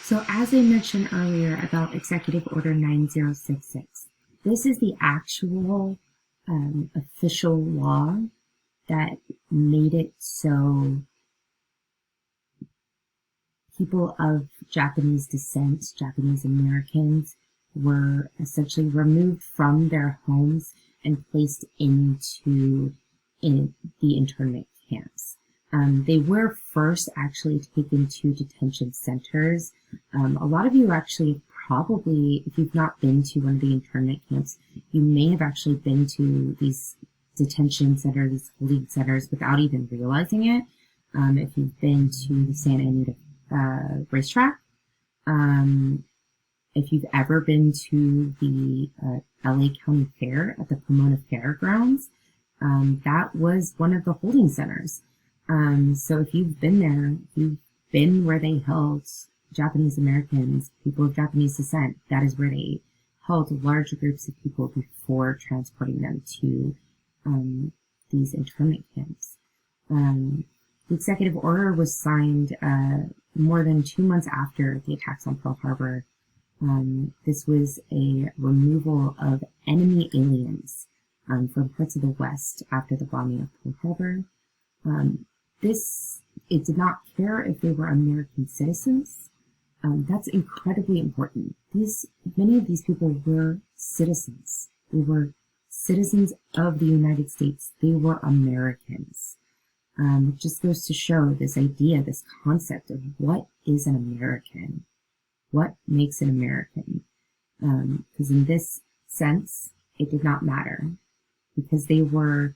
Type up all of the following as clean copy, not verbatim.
So as I mentioned earlier about Executive Order 9066, this is the actual official law that made it so people of Japanese descent, Japanese Americans, were essentially removed from their homes and placed into the internment camps. They were first actually taken to detention centers. A lot of you actually probably, if you've not been to one of the internment camps, you may have actually been to these detention centers, these holding centers, without even realizing it. If you've been to the Santa Anita racetrack, if you've ever been to the LA County Fair at the Pomona Fairgrounds, that was one of the holding centers. So if you've been there, you've been where they held Japanese Americans, people of Japanese descent. That is where they held large groups of people before transporting them to these internment camps. The executive order was signed more than 2 months after the attacks on Pearl Harbor. This was a removal of enemy aliens from parts of the West after the bombing of Pearl Harbor. It did not care if they were American citizens. That's incredibly important. Many of these people were citizens. They were citizens of the United States. They were Americans. It just goes to show this idea, this concept of what is an American? What makes an American? Because in this sense, it did not matter. Because they were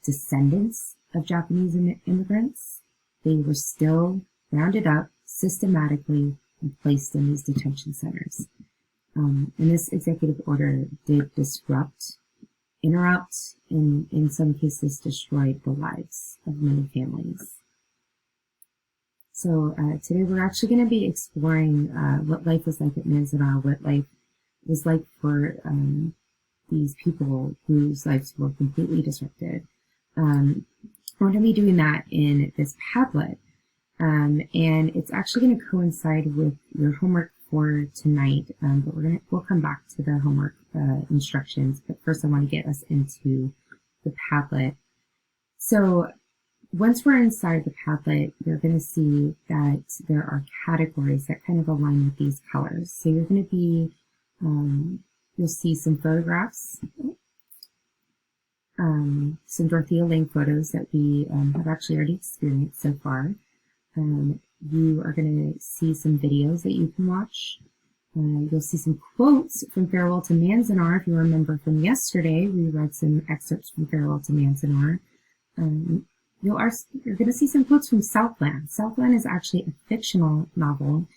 descendants of Japanese immigrants, they were still rounded up systematically and placed in these detention centers. And this executive order did interrupt, and in some cases destroyed the lives of many families. So today we're actually going to be exploring what life was like at Manzanar, what life was like for these people whose lives were completely disrupted. We're going to be doing that in this Padlet, and it's actually going to coincide with your homework for tonight, but we'll come back to the homework instructions, but first I want to get us into the Padlet. So once we're inside the Padlet, you're going to see that there are categories that kind of align with these colors. So you're going to be, you'll see some photographs, some Dorothea Lange photos that we have actually already experienced so far. You are going to see some videos that you can watch. You'll see some quotes from Farewell to Manzanar. If you remember from yesterday, we read some excerpts from Farewell to Manzanar. You're going to see some quotes from Southland. Southland is actually a fictional novel,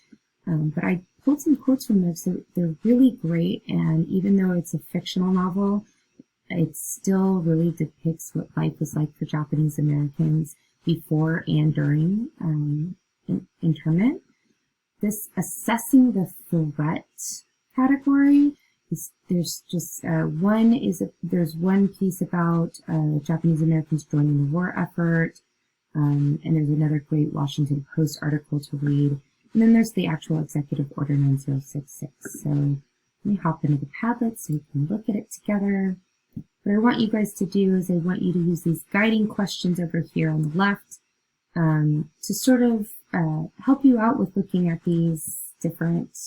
but I pulled some quotes from there, so they're really great. And even though it's a fictional novel, it still really depicts what life was like for Japanese Americans before and during internment. This assessing the threat category there's just there's one piece about Japanese Americans joining the war effort, and there's another great Washington Post article to read, and then there's the actual Executive Order 9066. So let me hop into the Padlet so we can look at it together. What I want you guys to do is I want you to use these guiding questions over here on the left to sort of help you out with looking at these different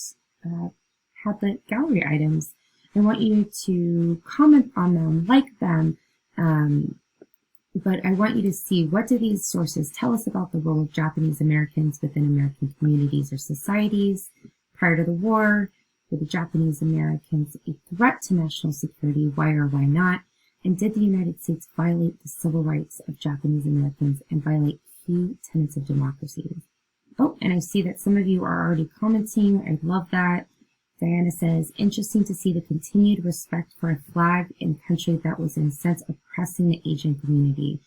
Padlet gallery items. I want you to comment on them, like them, but I want you to see, what do these sources tell us about the role of Japanese Americans within American communities or societies prior to the war? Were the Japanese Americans a threat to national security? Why or why not? And did the United States violate the civil rights of Japanese Americans and violate key tenets of democracy? Oh, and I see that some of you are already commenting. I love that. Diana says, interesting to see the continued respect for a flag in a country that was in a sense oppressing the Asian community.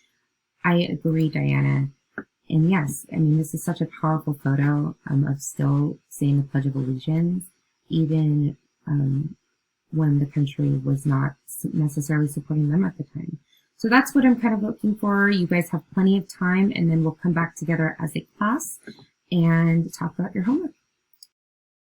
I agree, Diana. And yes, I mean, this is such a powerful photo of still saying the Pledge of Allegiance, even when the country was not necessarily supporting them at the time. So that's what I'm kind of looking for. You guys have plenty of time, and then we'll come back together as a class and talk about your homework.